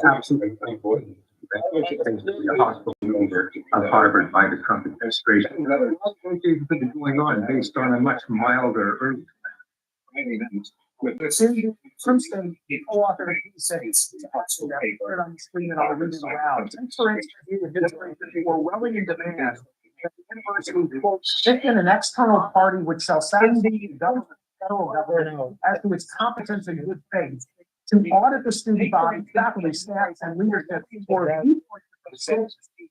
Absolutely important. The hospital of Harvard by the Trump administration. Things been going on based on a much milder early. Princeton co-authored a piece that put it on the screen and I'll read it aloud. Thanks for interviewing with history for welling in demand. The university quote in an external party which shall satisfy the government, federal government as to its competence and good faith to audit the student body, faculty, staff, and leadership for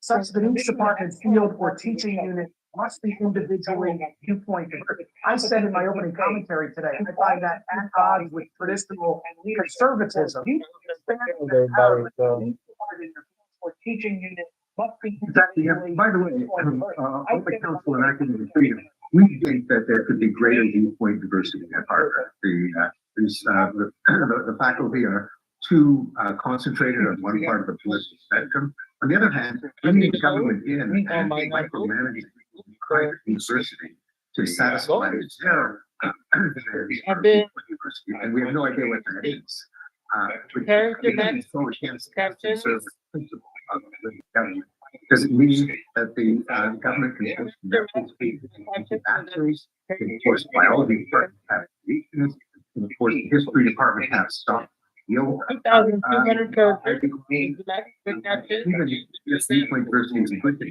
such that each department, field, or teaching unit must be individually viewpoint diverse. I said in my opening commentary today, I find that at odds with traditional conservatism. Or teaching unit must be exactly. By the way, on the Council on Academic Freedom, we think that there could be greater viewpoint diversity at Harvard. The faculty are too concentrated on one part of the political spectrum. On the other hand, bringing government in and micromanaging private university to satisfy their diversity, and we have no idea what that is. So against the conservative principle of the government. Does it mean that the government can force medical speed into bachelors, can force biology department to have weakness, can force the history department to have stock? 2,200 characters. Even if viewpoint diversity is good, the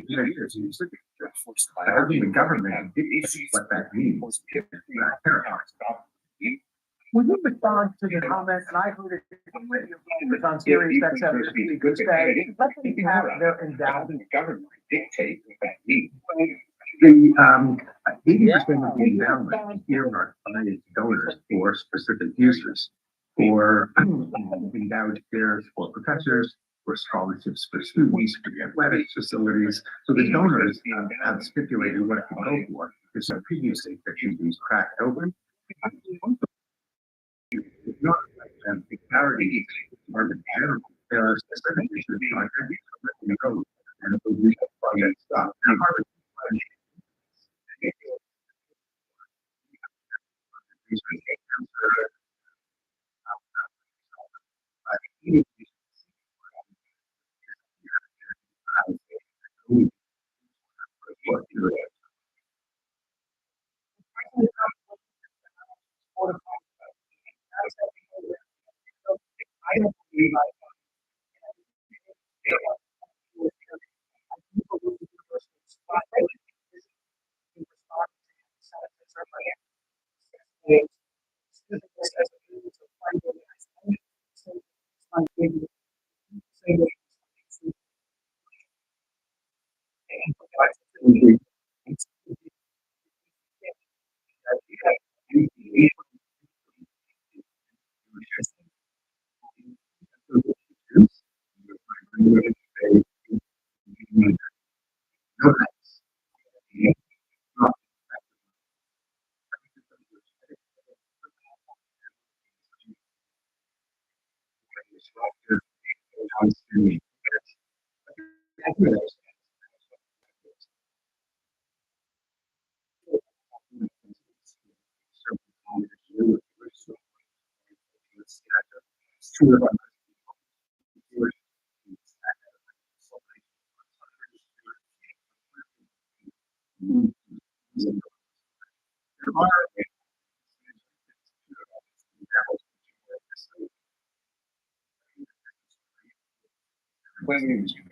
government what that means. Will you respond to the comment, and I heard it on Sirius XM this week, which said, let them have their endowment government dictate what that means. The 80% of the endowment earmarked by donors for specific uses, for endowed shares for professors, for scholarships for students, for the athletic facilities. So the donors have stipulated what to go for. There's a previously that these cracked open. It's not like the parity or the general. There are specific issues on every road, and it will be a project stop. Now, Harvard I don't believe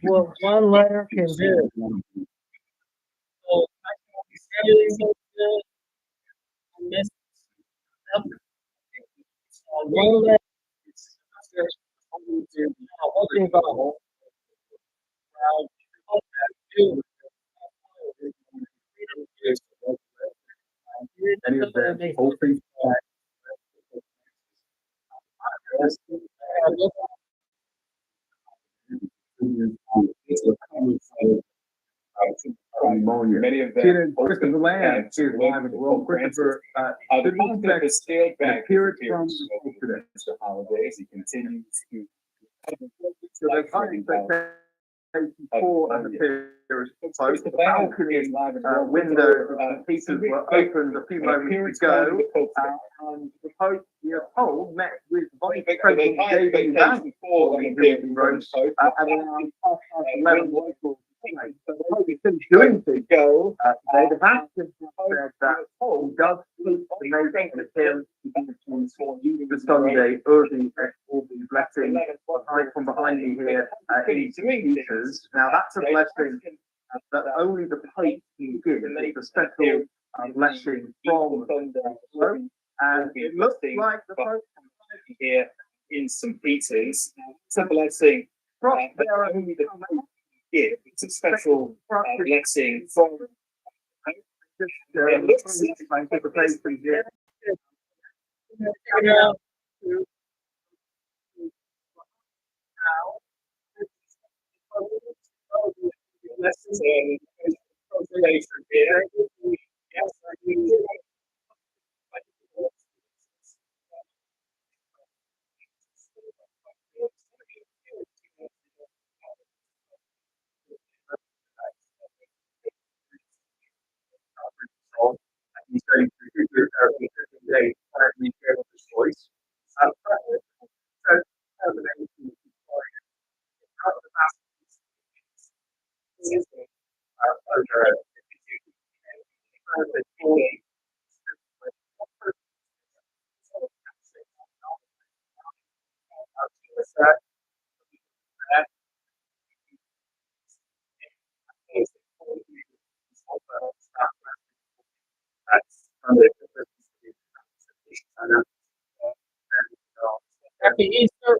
what one letter can do. So really so good. I messed up. One letter. What's involved? any of the whole thing. Many of them. Christopher Land, live in the world. Christopher, the context has scaled back appeared from the holidays. He continues to. 84 and the period closed. The balcony windows and pieces were opened a few moments ago. And the Pope, we are told, met with Vice President David Vance in Rome at around 11 local. So the Pope is still doing things. Today, the Vatican said that Paul does speak to make an appearance the Sunday early will be blessing from behind me here in meters. Now that's a blessing that only the Pope can give. It's a special blessing from the Pope, and it looks like the Pope here in St. Peter's. It's a blessing that only the Pope can give. It's a special blessing from. It looks like the Pope here. He's going through physiotherapy every day, apparently of his choice. Happy Easter.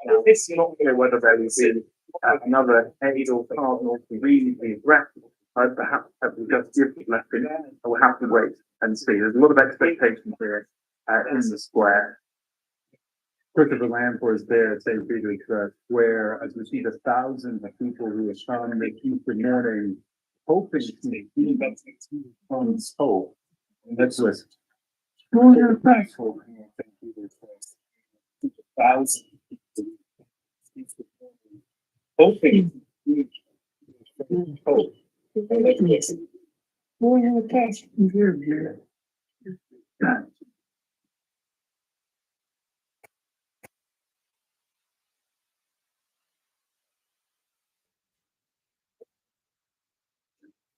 Now, this is not clear whether there will be another aid or cardinal to read the address. Perhaps that will just give the blessing. We'll have to wait and see. There's a lot of expectation here in the square. Christopher Lamport is there at St. Peter's Square as we see the thousands of people who are starting the Easter morning, hoping to see God's hope. Let's listen. We're thankful here at St. Peter's Square. Thousands. Hoping. Hope. Boy, you're attached to here.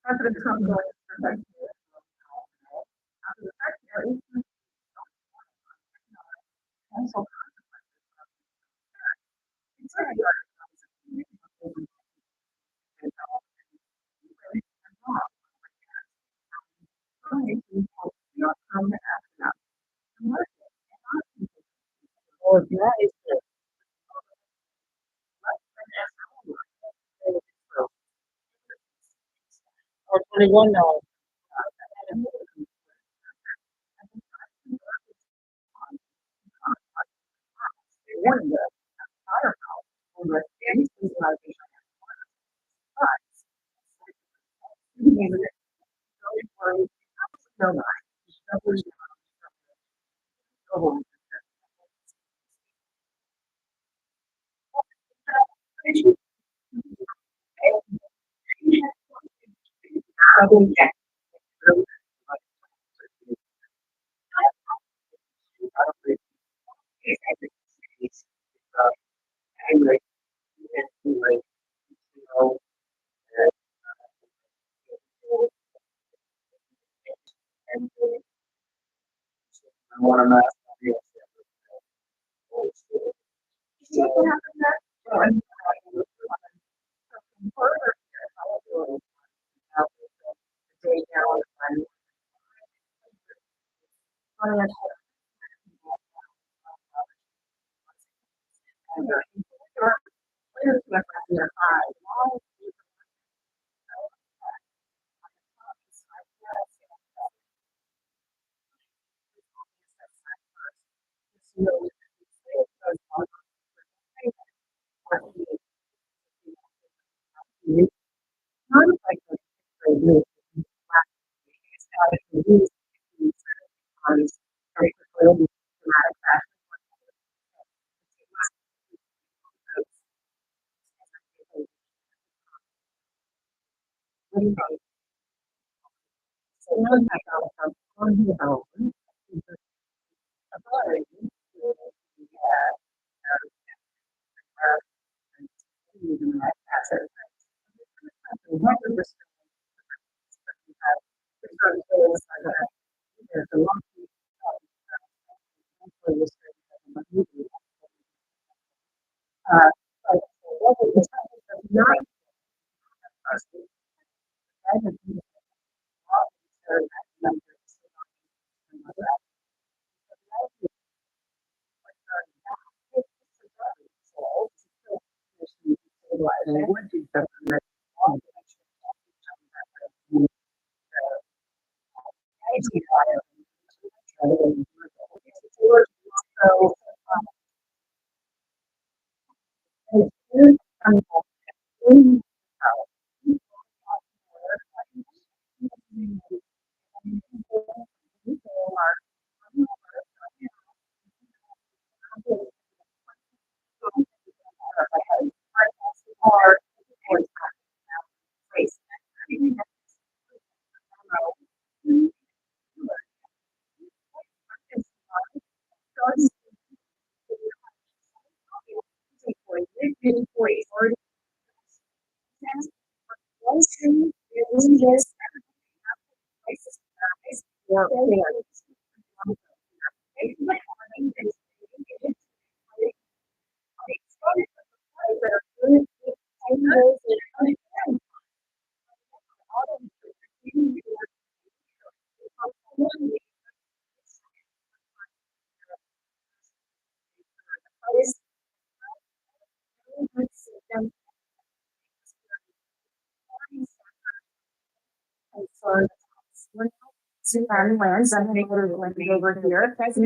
President Trump Oh, it's nice. Or 21 now. way down. Not like the very quickly, dramatic fashion. So now I got on the album. Not Suzanne lands, I'm gonna go to land over here. There's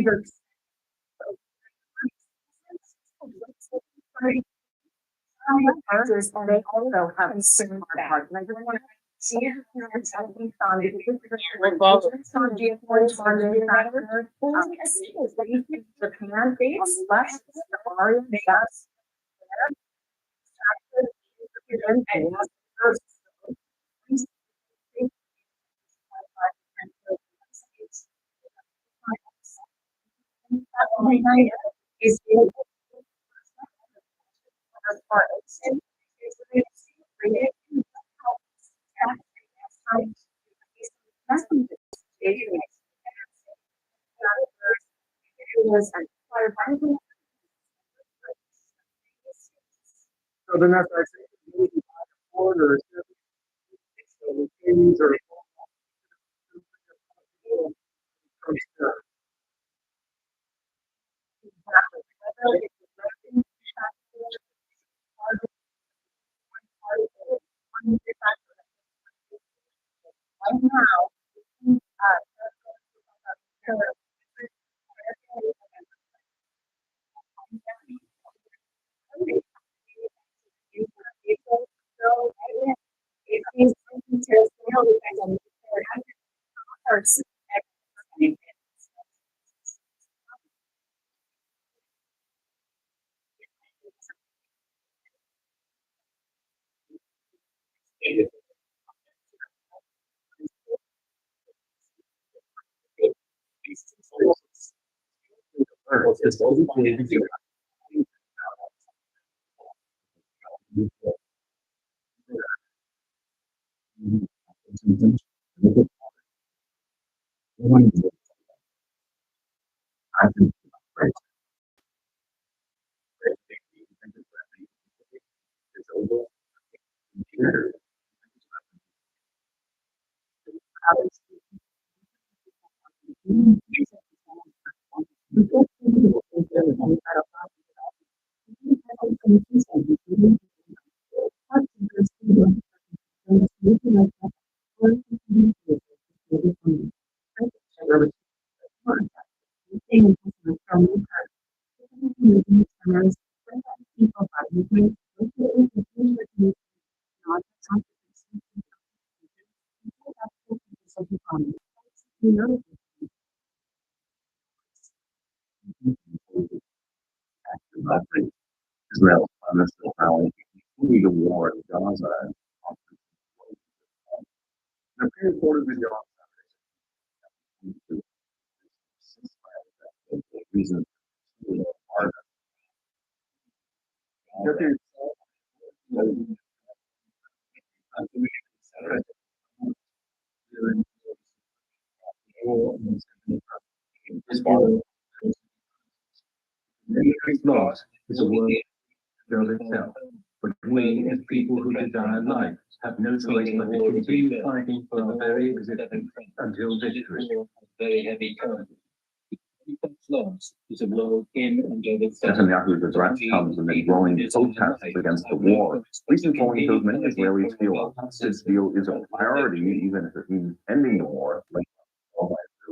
and they also have a similar part. And I really want to see if parents have been found because this is a on GF1 manufacturer. The pan base, less the Mario base. Is so then that's actually orders. So these are Israel promised the Valley continue the war in Gaza and the pre-recorded video on Saturday. The reason part Loss is a word build itself. But we, as people who desire life, have no choice but to continue fighting for our very existence until victory. Very heavy current. Netanyahu's address comes amid growing protests against the war. Recent polling shows many Israelis feel this deal is a priority, even if it means ending the war. Like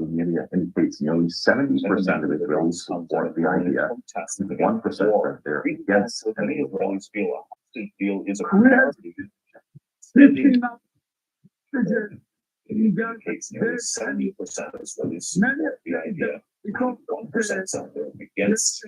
media indicates nearly 70% of Israelis support the idea, and 1% that they're against. Many Israelis feel this deal is a priority. Indicates nearly 70% of Israelis support the idea. 1% of them against.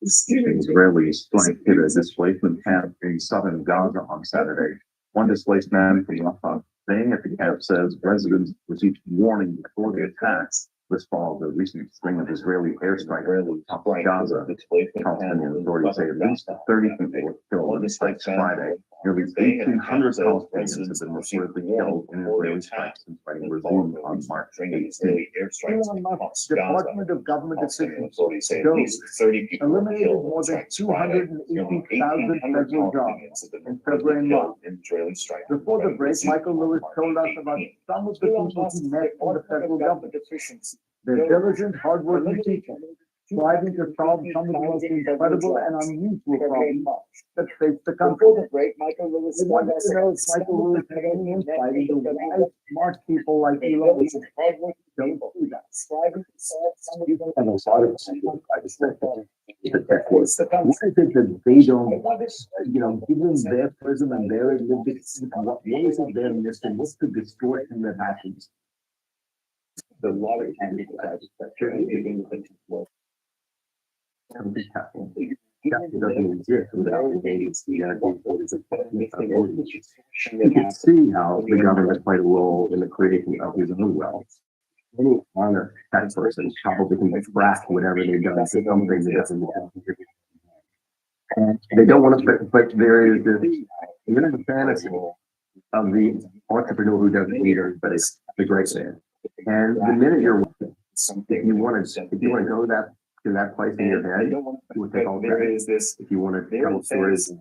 Israelis flanked a displacement camp in southern Gaza on Saturday. One displaced man from Rafah staying at the camp says residents received warning before the attacks. This follows a recent string of Israeli airstrikes off Gaza. Palestinian authorities say at least 30 people were killed in the strikes Friday. Nearly 1,800 Palestinians have been reportedly killed in Israeli strikes since fighting resumed on March 18th. Department of Government Assistance eliminated more than 280,000 federal jobs in February and March. Before the break, Michael Lewis told us about some of the people he met in the federal government. They're diligent, hardworking people, striving to solve some of the most incredible and unusual problems that face the country. Michael Lewis wanted to know if Michael Lewis had any insight into why smart people like Elon Musk don't do that. Striving to solve some of the most what is it that they don't, give them their prism and their lived experience? What is it they're missing? What's the distortion that happens? The lot of candidates that turn into the doesn't exist without you can see how the government played a role in the creation of his own wealth. Any honor that person probably can track whatever they've done to something that doesn't and they don't want to, but there is the fantasy of the entrepreneur who doesn't need her, but it's the great man. And the minute you're if you want to go to that place in your head, you would take all credit. If you want to tell stories,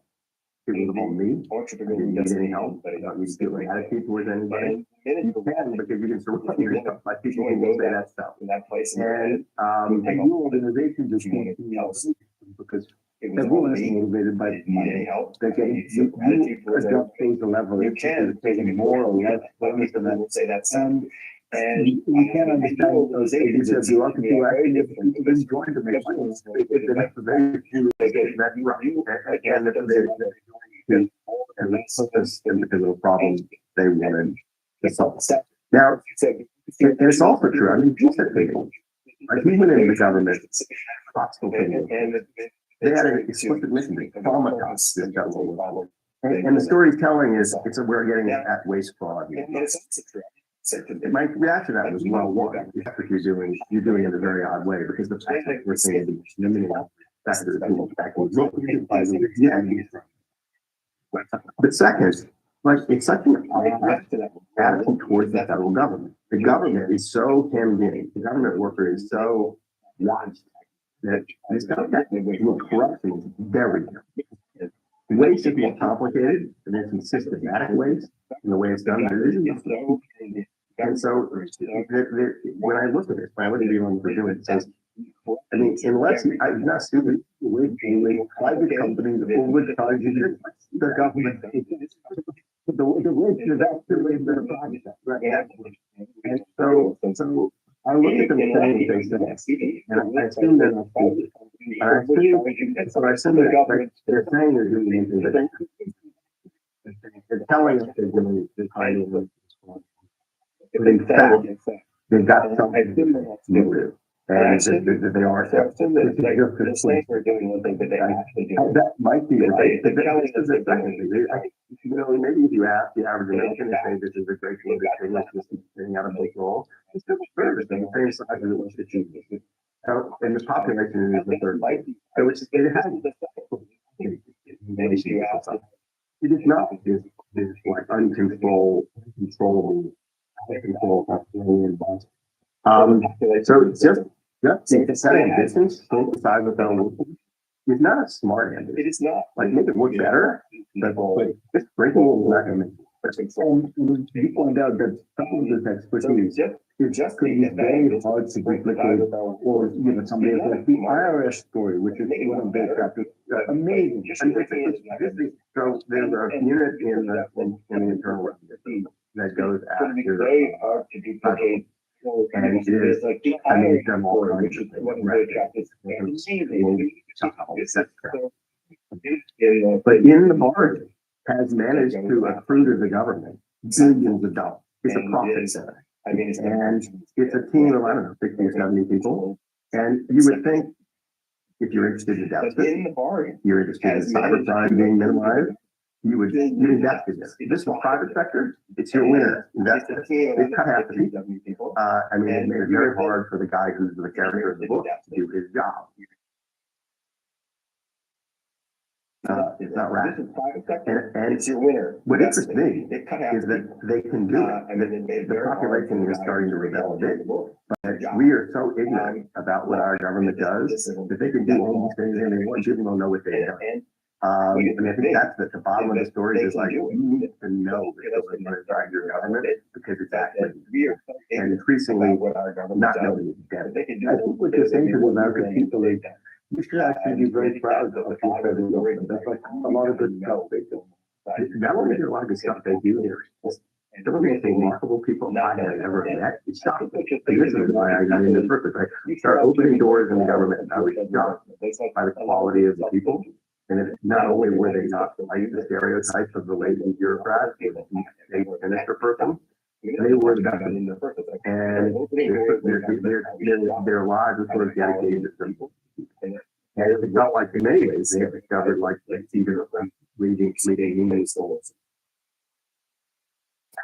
it was all me. I didn't need any help. I don't need to feel attitude towards anybody. You can because you can surround yourself by people who will say that stuff. And new organizations just want to be helped because everyone is motivated by money. They can you adjust those levels. You can taking more or less bonus than that. And you can't understand those agencies of bureaucracy who actually have people been joined to make money. It's a very few that get that right. And that's because of a problem they wanted to solve. Now, and it's also true. I mean, people, like we went into the government, hostile people. They had an explicit mission to traumatize this government. And the storytelling is we're getting at waste fraud. My reaction to that was, well, one, that's what you're doing it in a very odd way because the fact that we're saying the limiting factor is back. But second, Like, it's such an odd attitude towards the federal government. The government is so hemmed in, the government worker is so watched that it's not that corruption is very different. Ways to be complicated, and there's some systematic ways in the way it's done. There isn't nothing. And so, when I look at this, when I look at the one we're doing, it says, I mean, unless I'm not stupid, with private companies overcharging the government. The way to that, the way they're private, right? And so I look at them saying they say, and I assume they're not stupid. And I assume that they're saying they're doing anything, but they're telling us they're doing this kind of. But in fact, they've got something motive. And that they are. That might be right. You know, maybe if you ask the average American to say this is a great thing, this is getting out of control, it's still fair to say the same size as it was 15 years ago. So, and the population is the third. So it has it is not this like uncontrolled, controllable, so it's just setting a distance, inside with their is not a smart answer. It is not. Like, make it work better, but just breaking it is not going to make it. You point out that some of this expertise is just could be very hard to replicate, or somebody else, like the IRS story, which is one of their chapters, amazing. And so there's a unit in the internal revenue that goes after very hard to duplicate. and it is, I mean, it's done all kinds of things. But in the margin, has managed to accrue to the government billions of dollars. It's a profit center. I mean, And it's a team of, I don't know, 60 or 70 people. And you would think, if you're interested in deficit, you're interested in cybercrime being minimized, you invest in this. This is private sector, it's your winner. Invest in it. They cut half the people. I mean, it made it very hard for the guy who's the character of the book to do his job. It's not right. And It's your winner. what interests me is that they can do it. The population is starting to rebel a bit. But we are so ignorant about what our government does that they can do almost anything they want. People don't know what they've done. And I think that's the bottom of the story is like, you need to know that you're going to drive your government because it's actually, and increasingly not knowing it's dead. I think what you're saying to the American people is, you should actually be very proud of your federal government. That's like a lot of good stuff they do. Not only do a lot of good stuff they do here, some of the most remarkable people I have ever met. It's shocking. And this is why I got into purpose. I start opening doors in the government, and I was shocked by the quality of the people. And it, not only were they not like the stereotypes of the lazy bureaucrat, or the state minister person, they were the best. And their lives were sort of dedicated to people. And it felt like in many ways they have discovered like either reading human souls.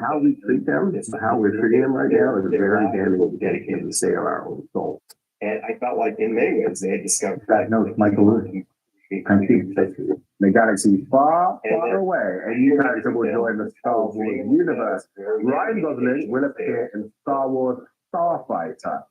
How we treat them, how we're treating them right now is very damning dedicated to the state of our own soul. And I felt like in many ways they had discovered. That note, Michael Lewis. The galaxy far, far away, and you guys will join the Star Wars universe. Ryan Gosling will appear in Star Wars Starfighter.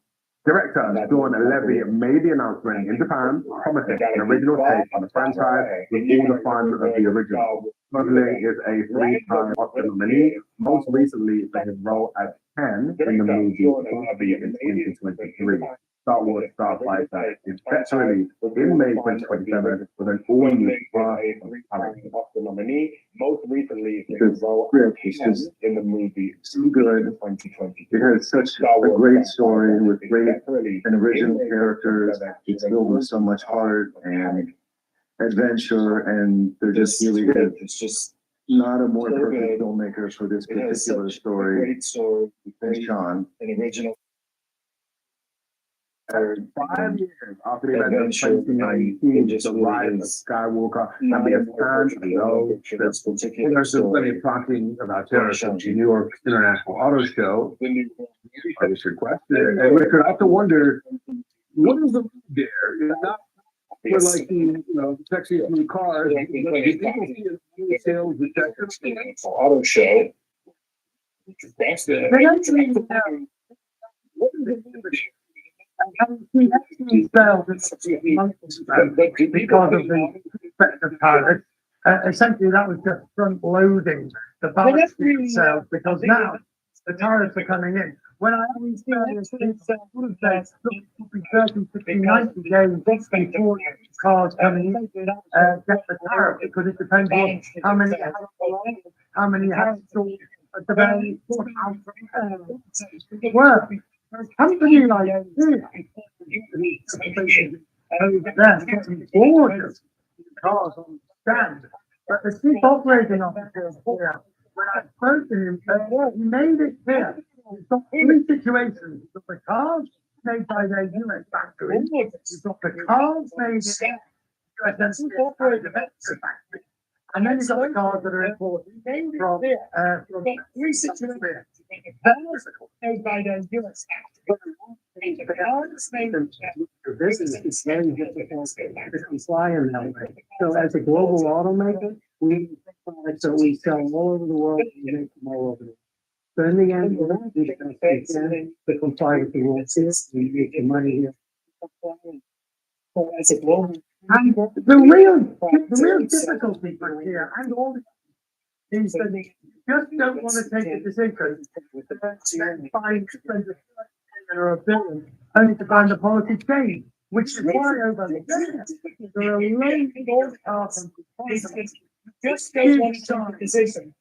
Director Dawn Levy made the announcement in Japan, promising an original take on the franchise with all the fun of the original. Gosling is a three-time Oscar nominee, most recently for his role as Ken in the movie Barbie in 2023. Star Wars Starfighter is set to release in May 2027 with an all-new Oscar nominee, most recently The script is just in the movie so good. 2020. It has such a great story with great and original characters. It's filled with so much heart and adventure, and they're just really good. It's just Not a more so perfect good. filmmaker for this it has particular such a story great story, than Sean. an original 5 years after the event of adventure, 2019, just the rise of really Skywalker, not and be a a more fan perfect of those. for this particular There's been plenty story. of talking about terrorists at the New York International Auto Show. I just requested, and we could have to wonder, what is the there? Not We're like the, taxi new cars. Sales detectives. Auto show. That's the. They actually, because of the effective tariff. Essentially, that was just front loading the balance sheet itself, because now the tariffs are coming in. When I always say it's would have said, look, 30, 60, 90 days before cars coming in, get the tariff, because it depends on how many you have stored at the very well, a company like over there, getting gorgeous cars on stand. But the chief operating officer here, when I spoke to him, he made it clear. You've got three situations. You've got the cars made by their US factory. You've got the cars made in US incorporated factory. And then you've got the cars that are imported from three situations. Made by their US factory. Your business is very difficult to fly in that way. So as a global automaker, we make products that we sell all over the world, and we make them all over the world. So in the end, we're going to do the best we can to comply with the rules here, we make the money here. So as a global. And the real difficulty for here and all is that they just don't want to take a decision and find or a billion only to find a policy change, which is why over there are a load of cars Just don't want to take a decision.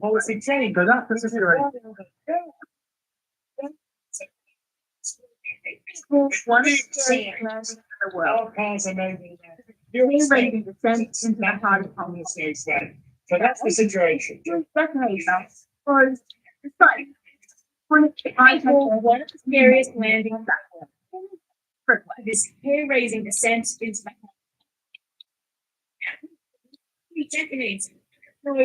Policy change. So that's the situation. One in the world. Our cars are made in You're raising the sense into the heart of the So that's the situation. Decades was it's like one of the scariest landing platforms. This hair-raising descent into the decades. Well,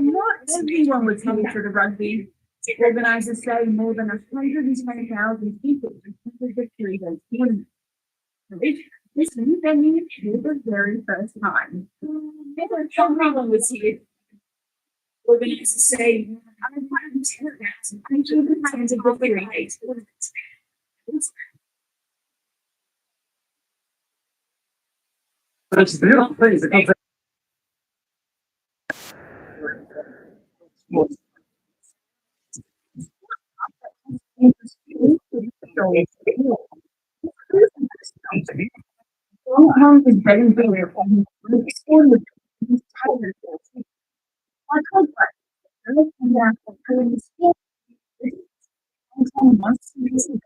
not everyone was coming to the rugby. Organizers say more than 120,000 people attended the three-day tournament. This new venue for the very first time. Everyone was here. Organizers say 110,000 people attended the three-day tournament. But it's a beautiful thing because Sometimes it's getting bigger from the experience. I could I look at that for the school. Once you use it,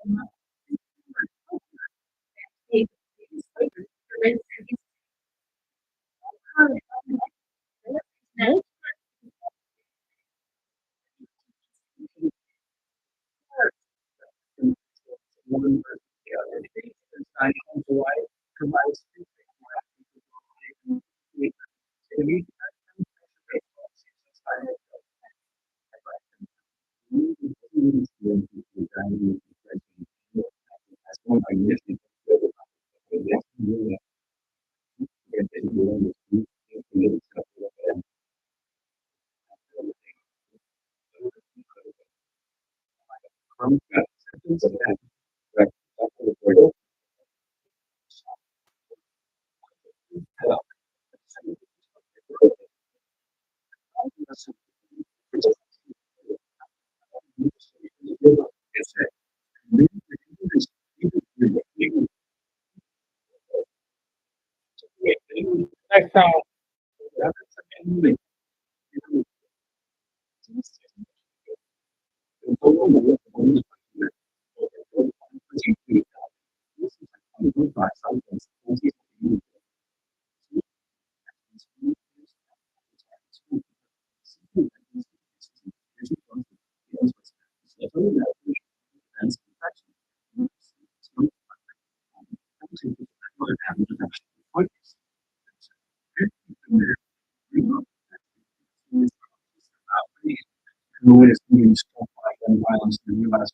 comes to the U.S.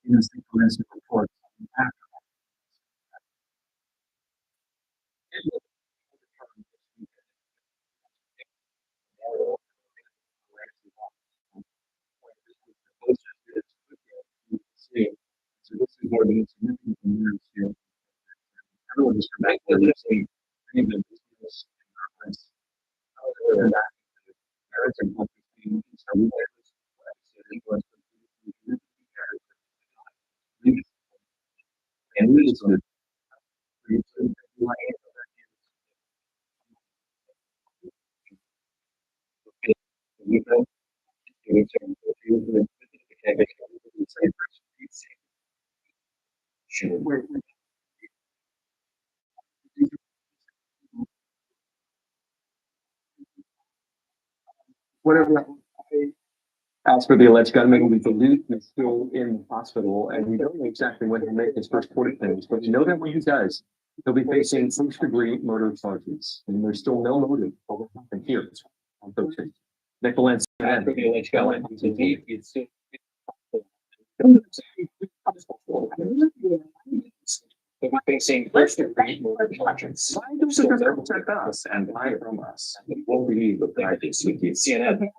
In the synchronistic report. So this is more than significant years here. Everyone is connected. Any of the business and parents and companies. So we and we just whatever. As for the alleged gunman, we believe he's still in the hospital, and we don't know exactly when he'll make his first court appearance, but we know that when he does, he'll be facing first-degree murder charges, and there's still no motive for what happened here. Nick Valens, as for the alleged gunman, who's indeed he's still. They'll be facing first-degree murder charges. Why do you protect us and buy from us? We won't believe the practice with the CNN.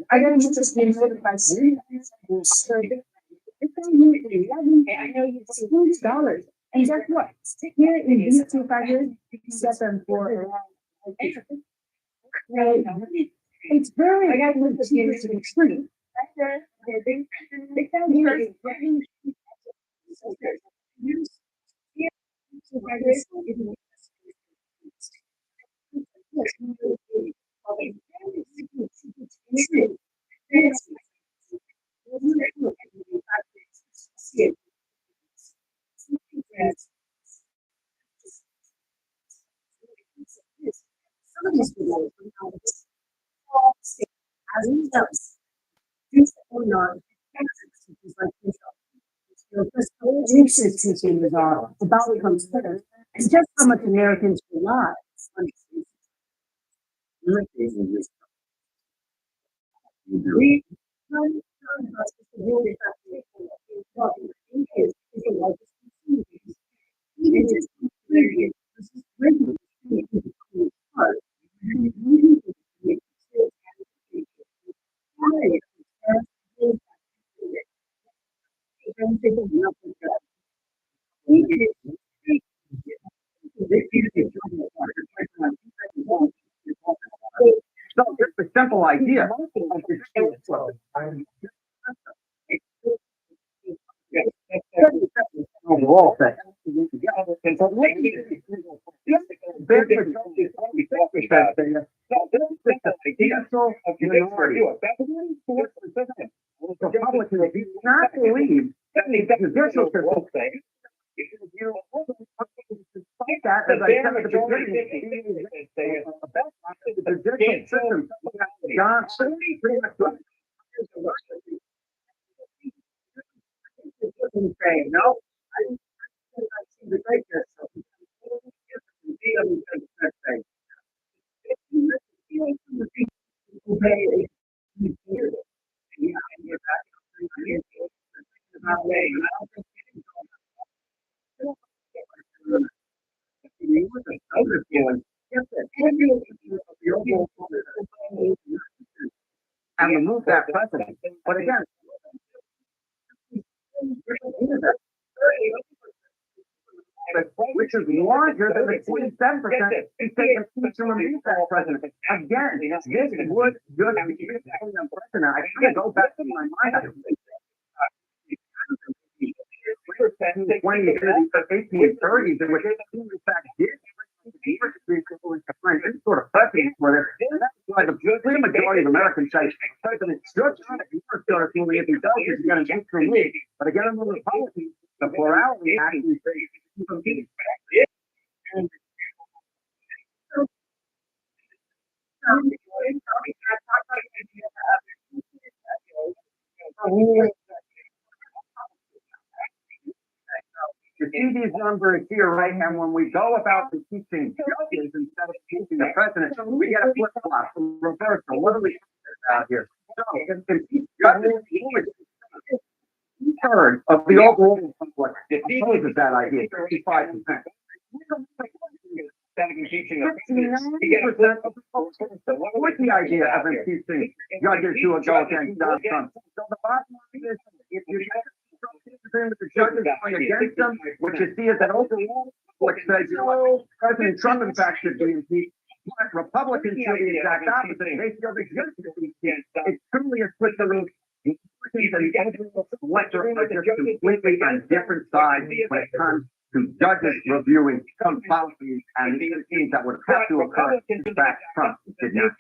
I gotta get this name notified. I know you see $2. And guess what? Here in these 2 years, you can get them for it's very, I gotta look at the extreme. They found here. Some of these people as themselves. Things that are not consumers are about what comes first. It's just how much Americans rely on we No, just a simple idea. Overall thing. Not believe that the judicial system despite that, as I said at the beginning, the judicial system, John, pretty much saying, no, I see the greatness of and remove that precedent. But again, which is larger than the 27% who say impeach and remove that president. Again, this would just be unprecedented. I kind of go back to my mind. 20, 18, 30s, in which in fact did find any sort of precedent where that's why the clear majority of Americans say President should if he does, he's going to impeach me. But again, in the Republicans, the plurality actually says these numbers here, right? And when we go about impeaching judges instead of impeaching the president, we get a flip flop, a reversal. What are we talking about here? So, impeach judges, two-thirds of the overall public opposes that idea, 55%. What's the idea of impeaching judges who will go against Donald Trump? So the bottom line is, if you agree with the judges going against them, what you see is that overall, which says, you know, President Trump, in fact, should be impeached. But Republicans feel the exact opposite. They feel they should be impeached. It's truly a split the room. Electorate are just completely on different sides when it comes to judges reviewing some policies and even things that would have to occur in fact Trump did not.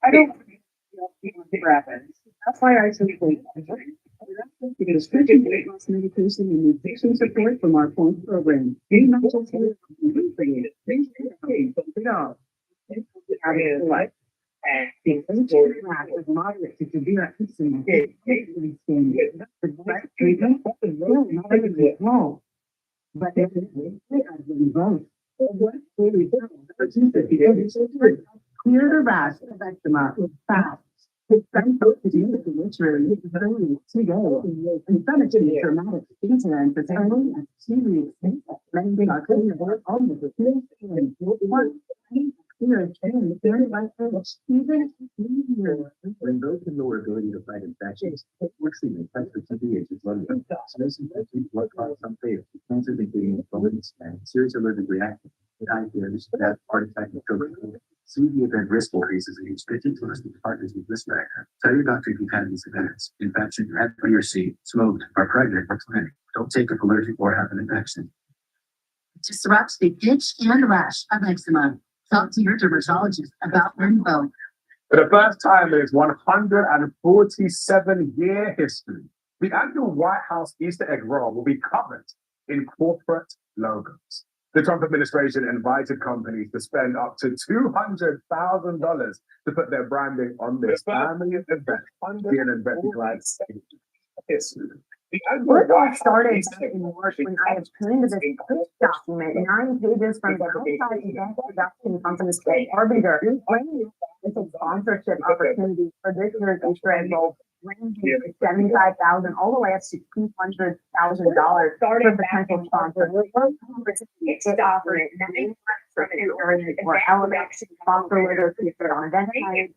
I don't. That's why I say. Because stretching weight loss medication and nutrition support from our point program. They not just help you for you. They it all. And the class is moderate to severe eczema. The treatment is really not even wrong. But they are doing both. What they clear the rash of eczema fast. It's very focused in the literary today. And some of the dramatic incidents is only a serious many are clear about all of the things and one clear and very likely even easier. When those can lower ability to fight infections, works in infectious TB agents, blood clots, some fatal, cancer, including inflammation, and serious allergic reactions, diabetes, death, heart attack, and stroke. See the event risk increases in each 50 to listed partners with risk factor. Tell your doctor if you've had these events. Infection, had B or C, smoked, are pregnant, or planning. Don't take up allergic or have an infection. Disrupts the itch and rash of eczema. Talk to your dermatologist about Rinvoq. For the first time in its 147-year history, the annual White House Easter egg roll will be covered in corporate logos. The Trump administration invited companies to spend up to $200,000 to put their branding on this family event. Being invented glad What all started in March when I obtained this pitch document, 9 pages from the outside event production company Arbiter, it's a sponsorship opportunity for this year's Easter egg roll, ranging from $75,000 all the way up to $200,000 for potential sponsors. It's offering nothing from an area or element sponsor literacy for on event side.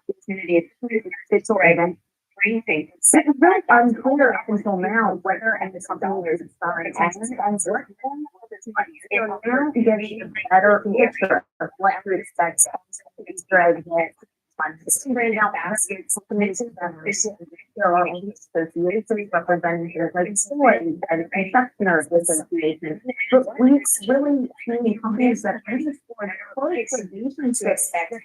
Opportunity is digital event. It's very unclear up until now whether and the company is inspiring and now getting a better picture of what to expect Easter egg brand out baskets, there are associations representing like toys and confectioners associations. But we really see companies that are just for relationships that they're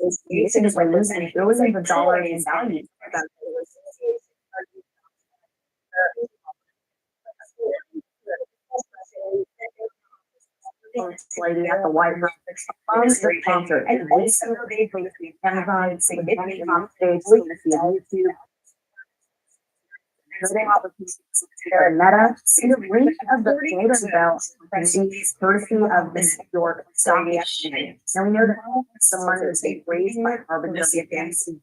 is like losing billions of dollars in value. Lady at the White House, the sponsor, and also they Amazon, significant on stage, YouTube. Meta, the reach of the data belt is courtesy of the New York Stock Exchange. Now we know that the money is raised by Arbiter to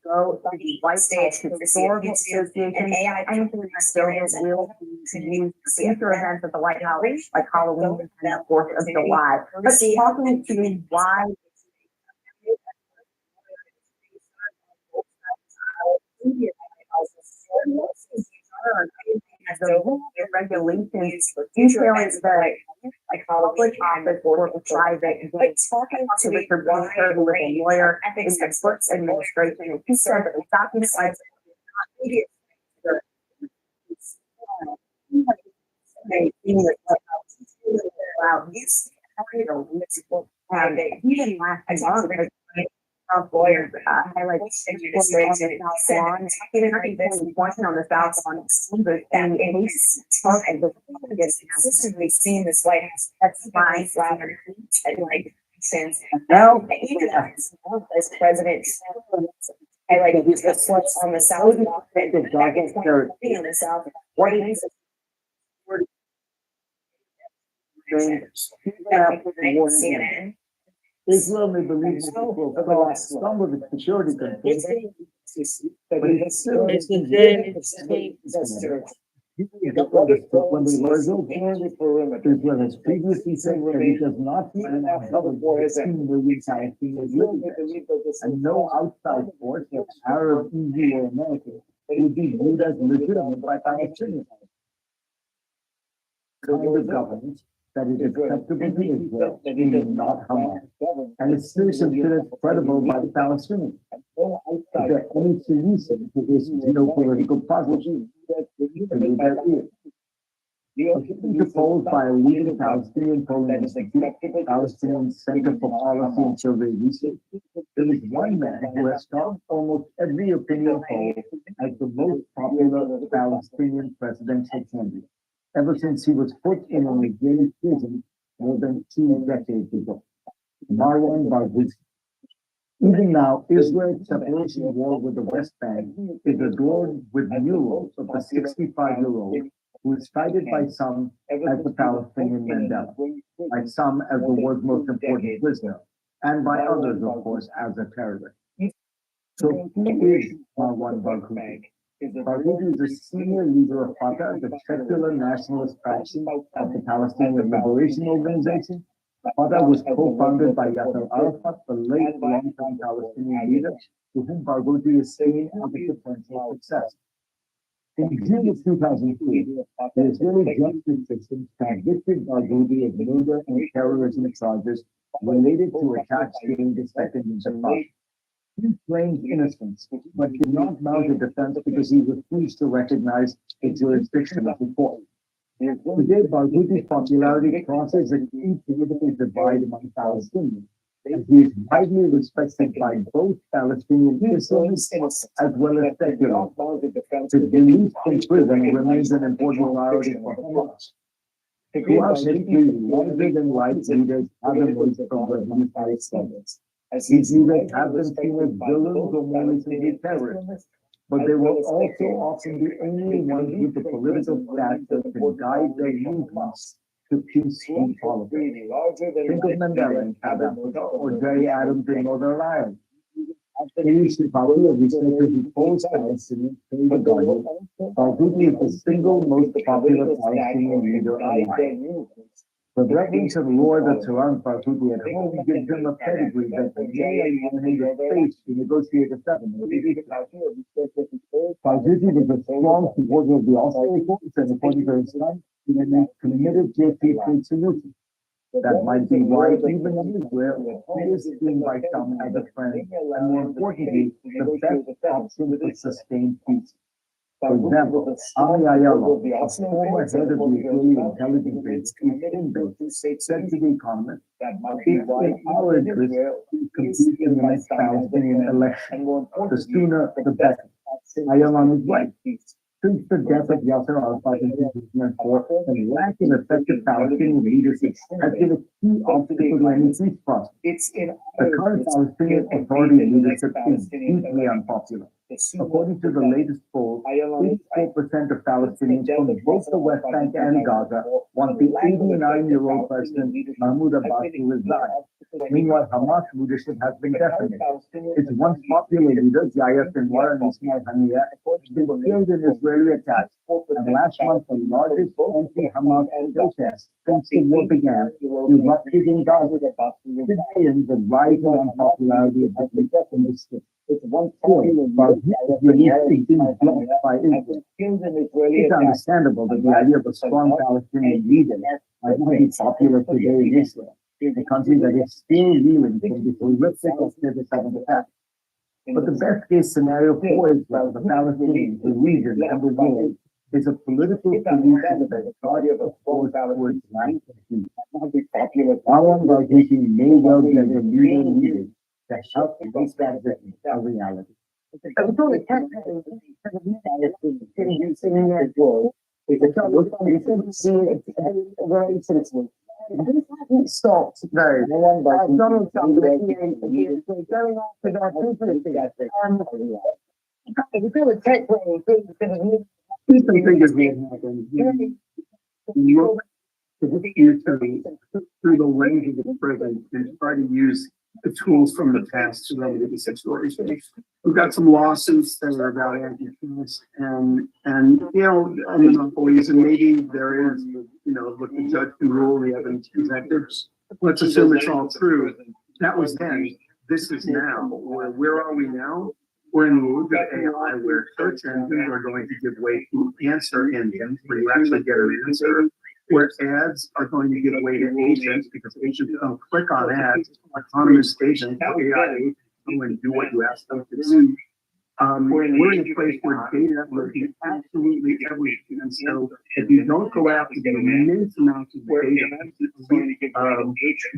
go to the White House Historical Association and anything that still is real to use future events at the White House, like Halloween and the 4th of July. But talking to why the regulations detailing the public office or private, but talking to Richard Bunker, who was a lawyer in the Bush administration, and he said that the document like and even last month lawyers, highlight on the south lawn, even I think one on the south lawn, but and case of the consistently seen this White House, that's my flower, and like since Now, even as president, highlighted the what's on the south lawn, and on the south, what is CNN. Israel may believe it will solve some of its security concerns, but it's still when the result Israel has previously said that it does not plan on having $16 million Palestinians living there, and no outside force, like Arab, EU, or America, would be viewed as legitimate by Palestinians. Kind of government that is acceptable to Israel, meaning not Hamas, and it's still considered credible by the Palestinians. Is there any solution to this geopolitical puzzle? There is. Proposed by a leading Palestinian polling institute, Palestinian Center for Policy and Survey Research, there is one man who has topped almost every opinion poll as the most popular Palestinian presidential candidate ever since he was put in an Israeli prison more than 2 decades ago. Marwan Barghouti. Even now, Israel's separation war with the West Bank is adored with murals of the 65-year-old who is cited by some as the Palestinian Mandela, by some as the world's most important prisoner, and by others, of course, as a terrorist. So who is Marwan Barghouti? Barghouti is a senior leader of Fatah, the secular nationalist faction of the Palestinian Liberation Organization. Fatah was co-founded by Yasser Arafat, the late long-term Palestinian leader, to whom Barghouti is seen as a potential successor. In June of 2003, the Israeli justice system convicted Barghouti of murder and terrorism charges related to attacks during the Second Intifada. He claimed innocence, but did not mount a defense because he refused to recognize the jurisdiction of the court. Today, Barghouti's popularity crosses a key political divide among Palestinians, as he is widely respected by both Palestinian Islamists as well as seculars. His release from prison remains an important priority for Hamas. Throughout history, larger-than-life leaders have emerged from the Palestinians. These leaders have been seen as villains or more recently terrorists, but they will also often be only ones with the political stature to guide their movements to peaceful politics. Think of Mandela in South Africa or Jerry Adams in Northern Ireland. Elie Shafaki, a researcher who polls Palestinians, told The Guardian, Barghouti is the single most popular Palestinian leader alive. The reverence and lore that surrounds Barghouti at home gives him a pedigree that may allow him the space to negotiate a settlement. Barghouti was a strong supporter of the Oslo Accords and, according to his son, he remains committed to a peaceful solution. That might be why, even in Israel, he is seen by some as a friend, and more importantly, the best option for sustained peace. For example, Ali Ayala, a former head of the Israeli intelligence base, said to The Economist that it's in our interest to compete in the next Palestinian election. The sooner, the better. Ayala is right. Since the death of Yasser Arafat in 2004, the lack of effective Palestinian leadership has been a key obstacle to any peace process. The current Palestinian Authority leadership is deeply unpopular. According to the latest poll, 84% of Palestinians from both the West Bank and Gaza want the 89-year-old President Mahmoud Abbas to resign. Meanwhile, Hamas leadership has been definite. Its once popular leaders, Yahya Sinwar and Ismail Haniyeh, have been killed in Israeli attacks. And last month, the largest anti-Hamas protest since the war began erupted in Gaza. Today, the rising unpopularity of the leader in the state. It's understandable that the idea of a strong Palestinian leader might not be popular today in Israel, a country that is still reeling from the horrific October 7th attack. But the best case scenario for Israel, the Palestinians, the region, and the world is a political solution that is guarded of force towards land. Marwan Barghouti may well be the leader that help and makes that vision a reality. So it's only 10 minutes. Sitting and sitting there as well. It's a trouble, it's very sensible. This hasn't stopped though. Donald Trump, going after their people. If it would take away things that are new. Two things will happen. You look to the future through the lens of the present and try to use the tools from the past to remedy the situation. We've got some lawsuits that are about antitrust and you know, on monopolies, and maybe there is, you know, look, the judge can rule, the evidence presented. Let's assume it's all true. That was then. This is now. Where are we now? We're in the age of AI where search engines are going to give way to answer engines where you actually get an answer, where ads are going to give way to agents because agents don't click on ads, autonomous agents, AI agents come and do what you ask them to do. We're in a place where data will be absolutely everything. And so if you don't go after the immense amounts of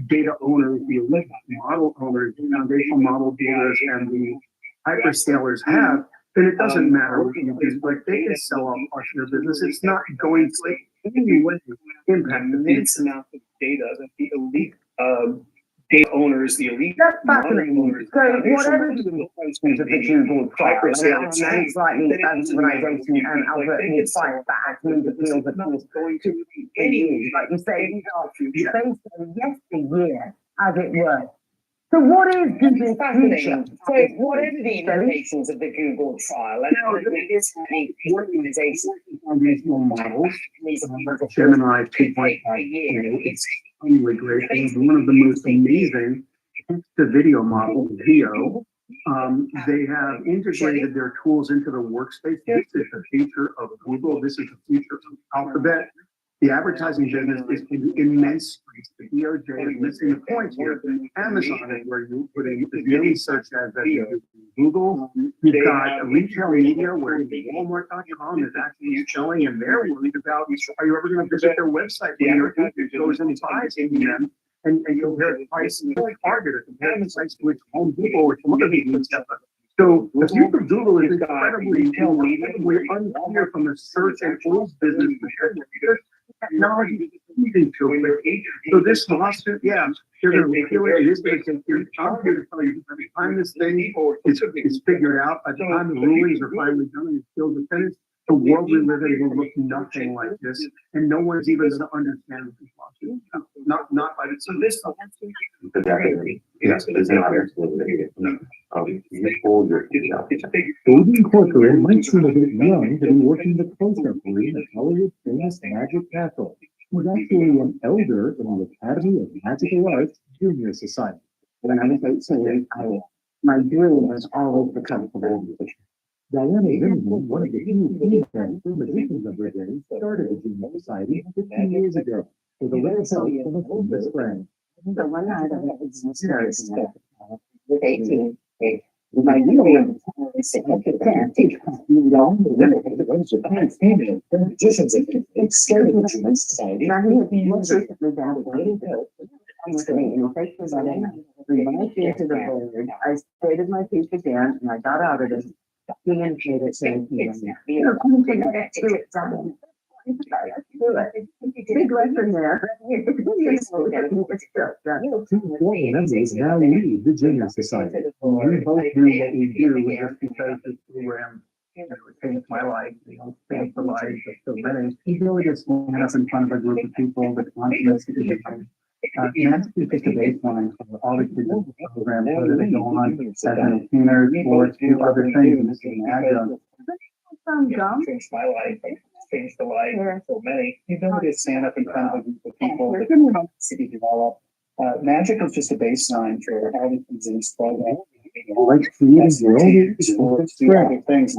data owners, the elite model owners, the foundational model builders, and the hyperscalers have, then it doesn't matter what you do. Like they can sell off parts of their business. It's not going to in any way impact the immense amount of data that the elite data owners, the elite That's fascinating. owners, So whatever the intentions of the Google trial, and it's like the organisation and Albert Hall fight back through the field of course going to be any, like you say, these are based on yesteryear, as it were. So what is Google's future? So whatever the implications of the Google trial, and it is the organization, foundational models, Gemini 2.5, it's really great. It's one of the most amazing text-to-video models, Veo. They have integrated their tools into the workspace. This is the future of Google. This is the future of Alphabet. The advertising business is in immense space. The DOJ is missing the point here. Amazon is where you put in the daily search ads that you do. Google, you've got retail media where Walmart.com is actually showing, and they're worried about, are you ever going to visit their website when your agent goes and buys them and compare the price to Target or compare the price to Home Depot or some other media stuff. So the future of Google is incredibly unclear from the search and tools business. Technology is so this lawsuit, yeah, they're going to repeal it. It is going to take years. I'm here to tell you, by the time this thing is figured out, by the time the rulings are finally done and it's still defended, the world we live in will look nothing like this, and no one's even going to understand this lawsuit. Not by the. So this. Yes, it's not absolutely. Golden Corcoran might seem a bit young to be working the co-temporary in Hollywood's famous Magic Castle. He's actually an elder in the Academy of Magical Arts Junior Society. When I was 18, my dream was always become a musician. Diana Zimmerman, one of the few female magicians of her day, started the Junior Society 15 years ago with a little help from a best friend. So one night I was with 18. My real significant teacher, you know, it's scary to the society. And I had most recently down with me and faces on it. When I came to the board, I stated my piece again and I got out of it. He indicated saying, you know, come to that do it, son. Big lesson there. Two former members now lead the Junior Society. We both do what we do just because this program, you know, it changed my life, you know, changed the lives of so many. He really just stand up in front of a group of people with confidence to do things. And that's just a baseline for all the kids in the program, whether they go on as entertainers or do other things, and this is an adjunct. Changed my life, changed the life of so many. You know, to stand up in front of a group of people that city develop. Magic is just a baseline for all the things in this program. Like creating your own sports other things.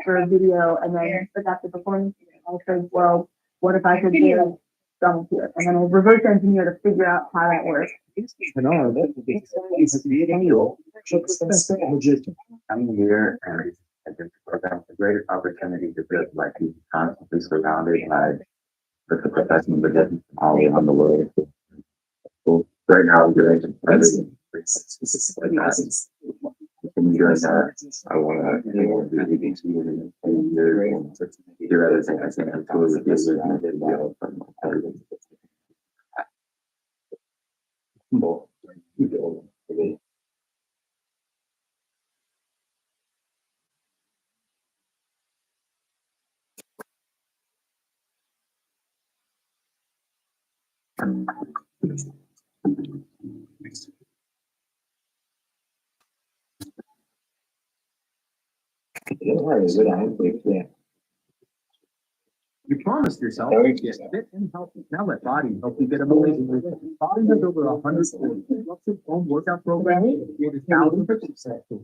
For a video and then put that to performance. I said, well, what if I could do some here? And then I reverse engineer to figure out how that works. Coming here and at this program, it's the greatest opportunity to just like be constantly surrounded by the professional magicians all around the world. Right now, I'm doing president. Like that. When you're doing that, I wanna, you know, do anything to you and do other things. I think I'm totally different than I did well from my president. Well, you know, You promised yourself to get fit and healthy. Now let Body help you get amazing results. Body has over 100 structured home workout programs with thousands of exercises.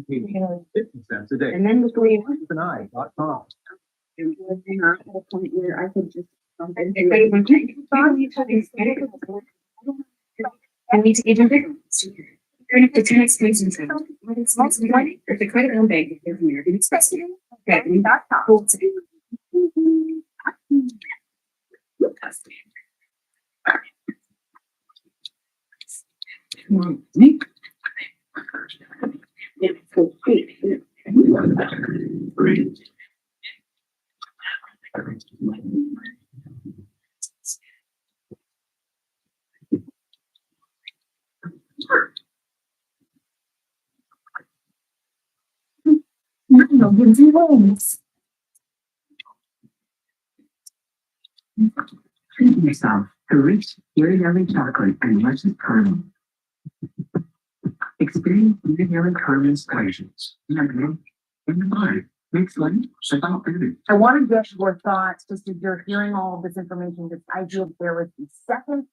50 cents a day. And then before you. I.com. I could just. I need to even bigger. Turn up to 10 expenses. If the credit loan bank is American Express. Okay, we got Treat yourself to rich, dairy chocolate and luscious caramel. Experience dairy caramel pleasures. In the mind, makes life about food. I want to get your thoughts, just as you're hearing all of this information, this idea of there was the second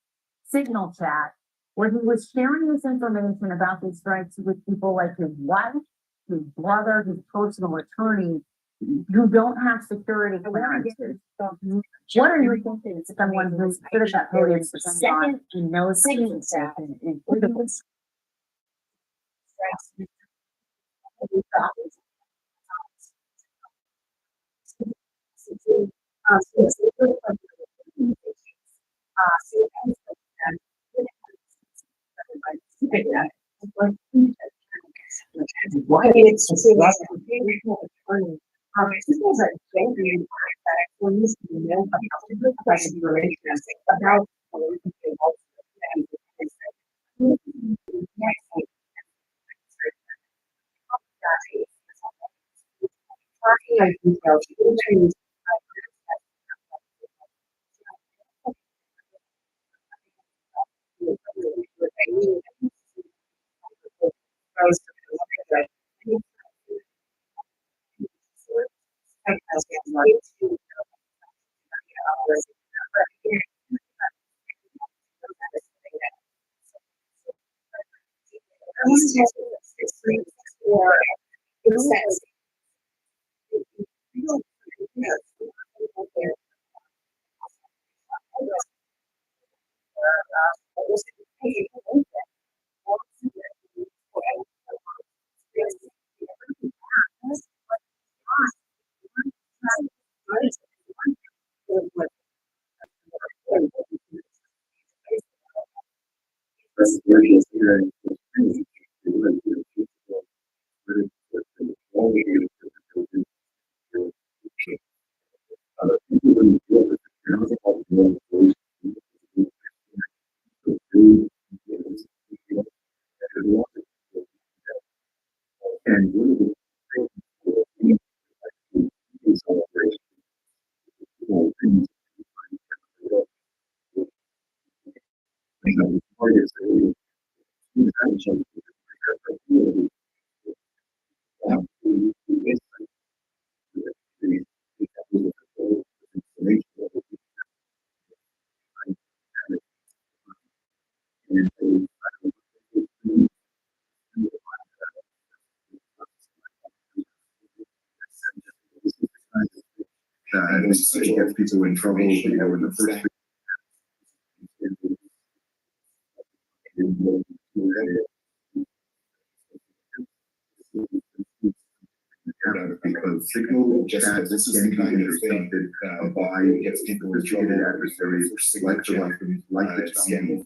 signal chat where he was sharing this information about these strikes with people like his wife, his brother, his personal attorney, who don't have security clearances. What are your thinking as someone who's stood at that podium for second and no signal chat? Why it's people are angry that when you know about it gets people in trouble, you know, in the first. Because signal that this is the kind of thing by gets people distributed adversaries like the Chinese.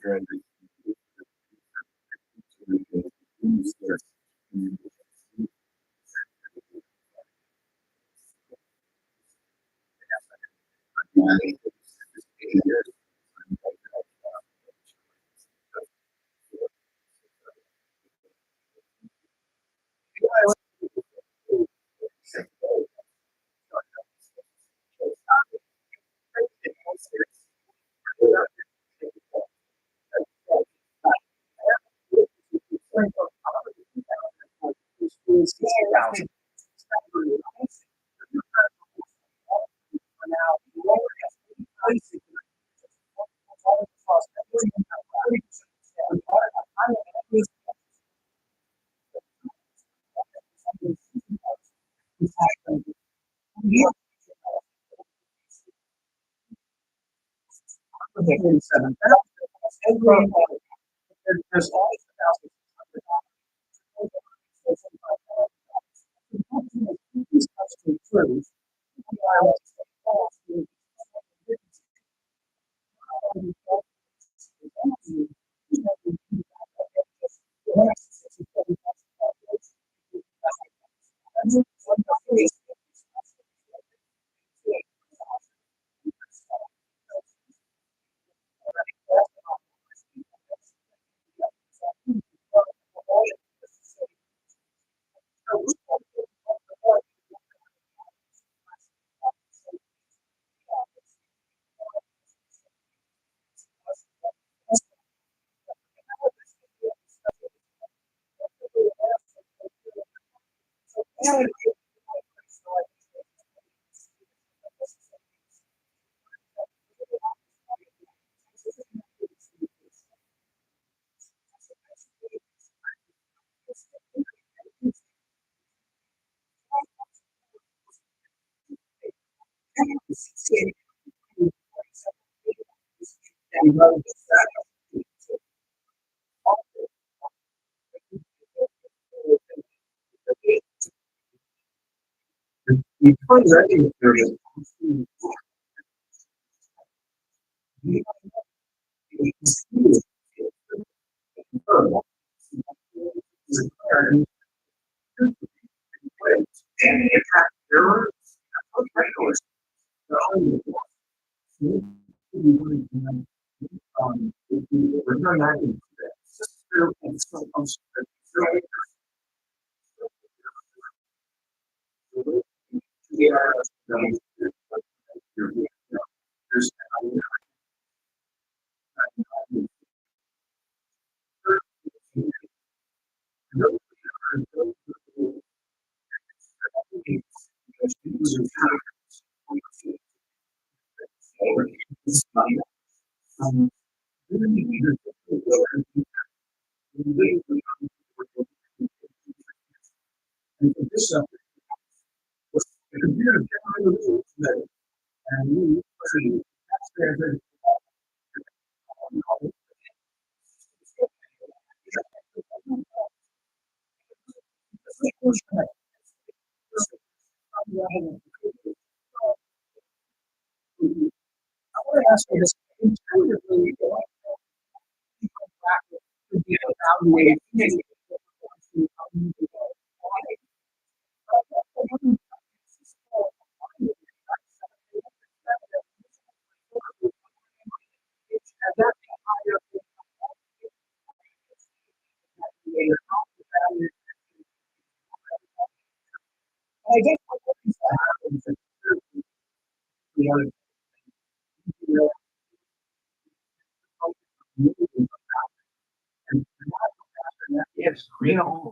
Yes,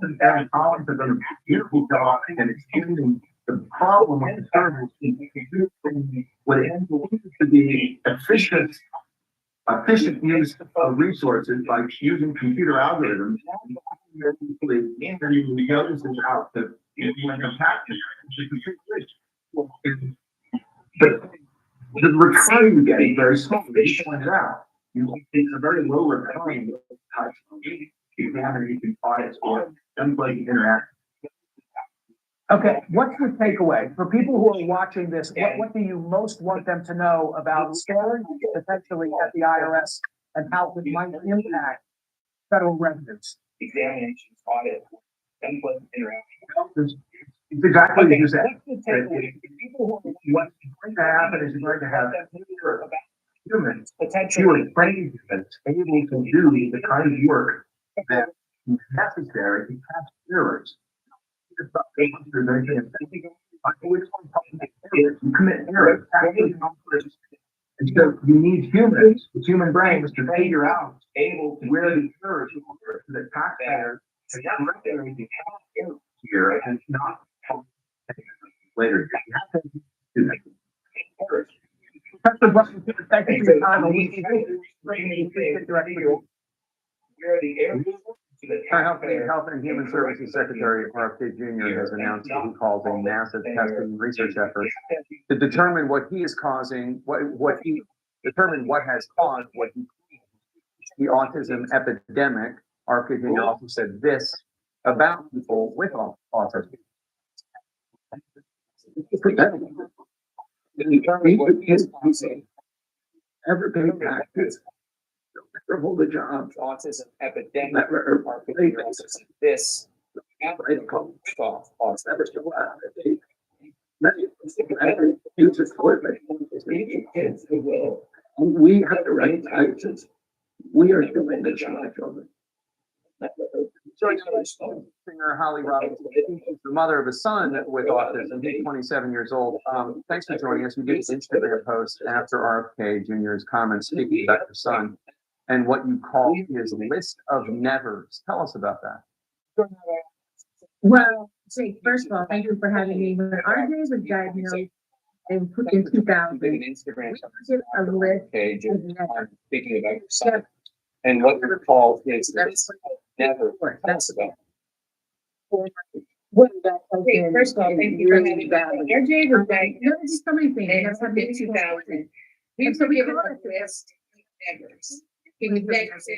and Aaron Collins have done a beautiful job in explaining the problem with the service. What it needs to be efficient use of resources by using computer algorithms. The others is out to implement a package. But the return you get is very small. They pointed out. It's a very low return. You can have it, you can buy it or them like interact. Okay, what's the takeaway? For people who are watching this, what do you most want them to know about scaling potentially at the IRS and how it might impact federal revenues? Examinations, audit, template, interaction. It's exactly what you said. What's the takeaway? People who What's going to happen is you're going to have humans, potentially. fewer trained humans, able to do the kind of work that is necessary to catch errors. It's not able to do anything. You commit errors. And so you need humans, the human brains, to figure out Able to. where the errors are, so that taxpayers can correct everything here and not later. You have to do that. Professor Buckman, thank you for your time. Where the areas. so that Health and Human Services Secretary RFK Jr. has announced what he calls a massive testing and research effort to determine what he is causing, what has caused the autism epidemic. RFK Jr. also said this about people with autism. Ever pay taxes, never hold a job. Autism epidemic. Never This. Use this equipment. We have to write taxes. We are doing the job of it. Singer Holly Robinson, she's the mother of a son with autism. He's 27 years old. Thanks for joining us. We did an Instagram post after RFK Jr.'s comments speaking about your son and what you call his list of nevers. Tell us about that. Well, first of all, thank you for having me. When RJ was diagnosed in 2000, we did a list Page of never. speaking about your son. And what you recall is never tell us about. First of all, thank you for having me. RJ was diagnosed. There's so many things. In 2000, we were given a list of beggars. He was beggars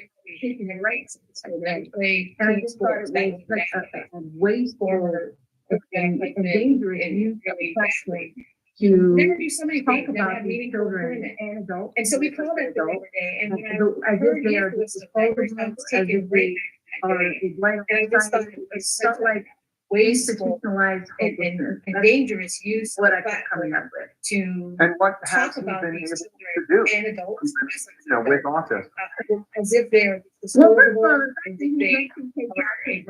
taking the rights of that play. And I just thought it was like a wasteful and dangerous use of wrestling to talk about these children and adults. And so we called it the other day, and As if they are disposable, as if they are, like, And I just thought it was it's not like wasteful institutionalized and hopelessness. and dangerous use What I of kept coming up with. to And what has talk he about been these able to children do, and adults with autism? as if they're Well, first of all, disposable, I think they they can take are a